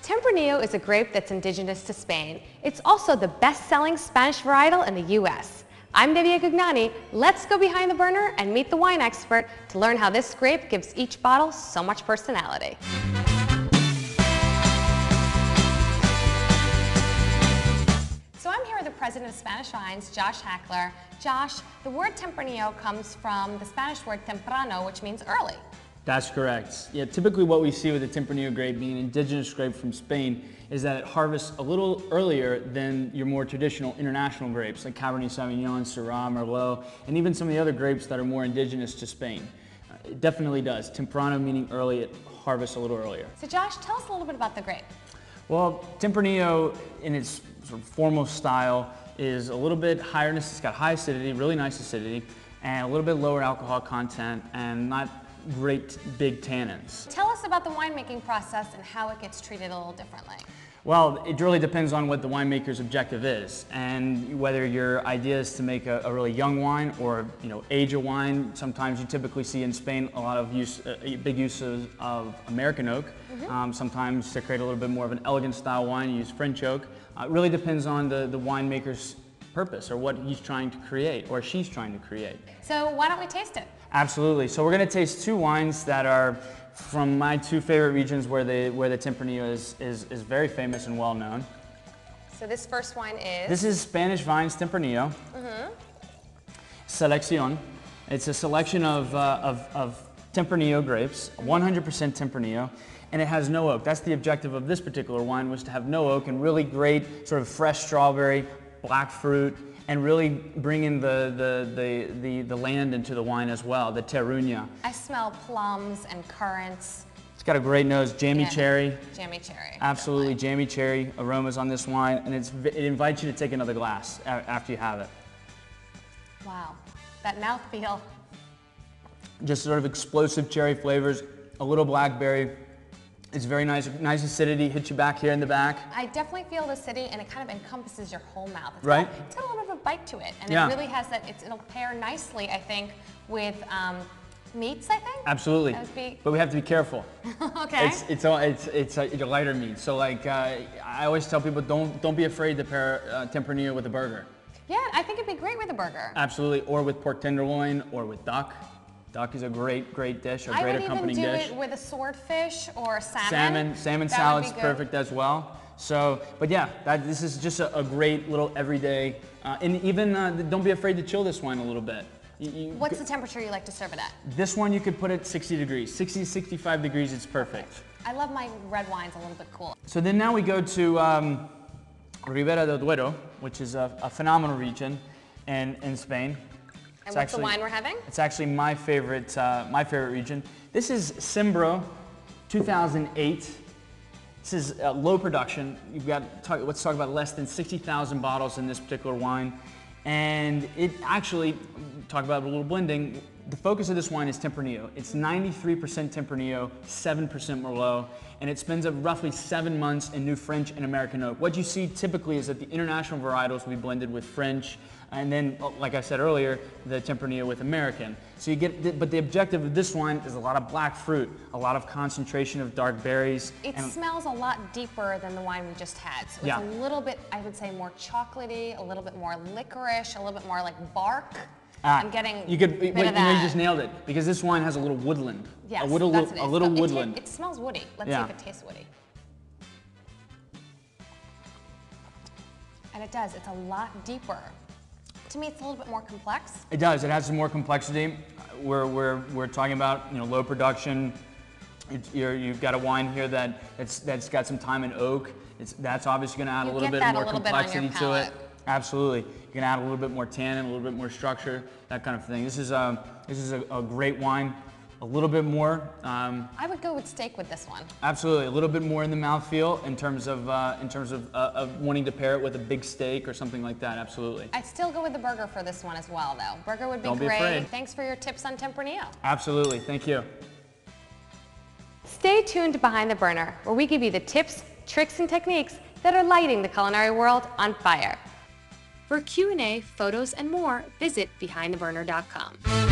Tempranillo is a grape that's indigenous to Spain. It's also the best-selling Spanish varietal in the U.S. I'm Debbie Gugnani. Let's go behind the burner and meet the wine expert to learn how this grape gives each bottle so much personality. So I'm here with the president of Spanish Vines, Josh Hackler. Josh, the word Tempranillo comes from the Spanish word temprano, which means early. That's correct. Yeah, typically what we see with the Tempranillo grape, being an indigenous grape from Spain, is that it harvests a little earlier than your more traditional international grapes like Cabernet Sauvignon, Syrah, Merlot, and even some of the other grapes that are more indigenous to Spain. It definitely does. Temprano meaning early, it harvests a little earlier. So Josh, tell us a little bit about the grape. Well, Tempranillo in its sort of formal style is a little bit higher, it's got high acidity, really nice acidity, and a little bit lower alcohol content, and not great big tannins. Tell us about the winemaking process and how it gets treated a little differently. Well, it really depends on what the winemaker's objective is, and whether your idea is to make a really young wine or age a wine. Sometimes you typically see in Spain a lot of big uses of American oak. Sometimes to create a little bit more of an elegant style wine, you use French oak. It really depends on the winemaker's purpose or what he's trying to create or she's trying to create. So why don't we taste it? Absolutely. So we're going to taste two wines that are from my two favorite regions where the Tempranillo is very famous and well known. So this first wine is? This is Spanish Vines Tempranillo. Selección. It's a selection of Tempranillo grapes, 100% Tempranillo, and it has no oak. That's the objective of this particular wine, was to have no oak and really great sort of fresh strawberry, black fruit, and really bring in the land into the wine as well, the terruño. I smell plums and currants. It's got a great nose, jammy cherry. Jammy cherry. Absolutely, jammy cherry aromas on this wine, and it invites you to take another glass after you have it. Wow, that mouthfeel. Just sort of explosive cherry flavors, a little blackberry. It's very nice acidity, hits you back here in the back. I definitely feel the acidity, and it kind of encompasses your whole mouth. It's right? It's got a little bit of a bite to it, and yeah. It really has that, it'll pair nicely, I think, with meats, I think? Absolutely, but we have to be careful. Okay. It's a lighter meat, so like, I always tell people, don't be afraid to pair Tempranillo with a burger. Yeah, I think it'd be great with a burger. Absolutely, or with pork tenderloin, or with duck. Duck is a great dish, a great accompanying dish. I would even do it with a swordfish or a salmon. Salmon salad's perfect as well. So, but yeah, this is just a great little everyday, and even don't be afraid to chill this wine a little bit. What's the temperature you like to serve it at? This one you could put at 60 degrees, 60 to 65 degrees, it's perfect. I love my red wines a little bit cool. So then now we go to Ribera del Duero, which is a phenomenal region in Spain. And what's the wine we're having? It's actually my favorite region. This is Sembro 2008. This is low production. You've got, let's talk about less than 60,000 bottles in this particular wine. And it actually, talk about a little blending, the focus of this wine is Tempranillo. It's 93% Tempranillo, 7% Merlot, and it spends roughly 7 months in new French and American oak. What you see typically is that the international varietals will be blended with French, and then, like I said earlier, the Tempranillo with American. So you get, but the objective of this wine is a lot of black fruit, a lot of concentration of dark berries. It smells a lot deeper than the wine we just had. So it's a little bit, I would say, more chocolatey, a little bit more licorice, a little bit more like bark. I'm getting you just nailed it, because this wine has a little woodland. Yes, a little woodland. It smells woody. Let's see if it tastes woody. And it does. It's a lot deeper. To me, it's a little bit more complex. It does. It has some more complexity. We're talking about low production. You've got a wine here that's got some time in oak. That's obviously going to add a little bit more complexity to it. Absolutely. You can add a little bit more tannin, a little bit more structure, that kind of thing. This is a great wine. A little bit more. I would go with steak with this one. Absolutely, a little bit more in the mouthfeel in terms of wanting to pair it with a big steak or something like that. Absolutely. I'd still go with the burger for this one as well, though. Burger would be great. Don't be afraid. Thanks for your tips on Tempranillo. Absolutely, thank you. Stay tuned to Behind the Burner, where we give you the tips, tricks, and techniques that are lighting the culinary world on fire. For Q&A, photos, and more, visit BehindTheBurner.com.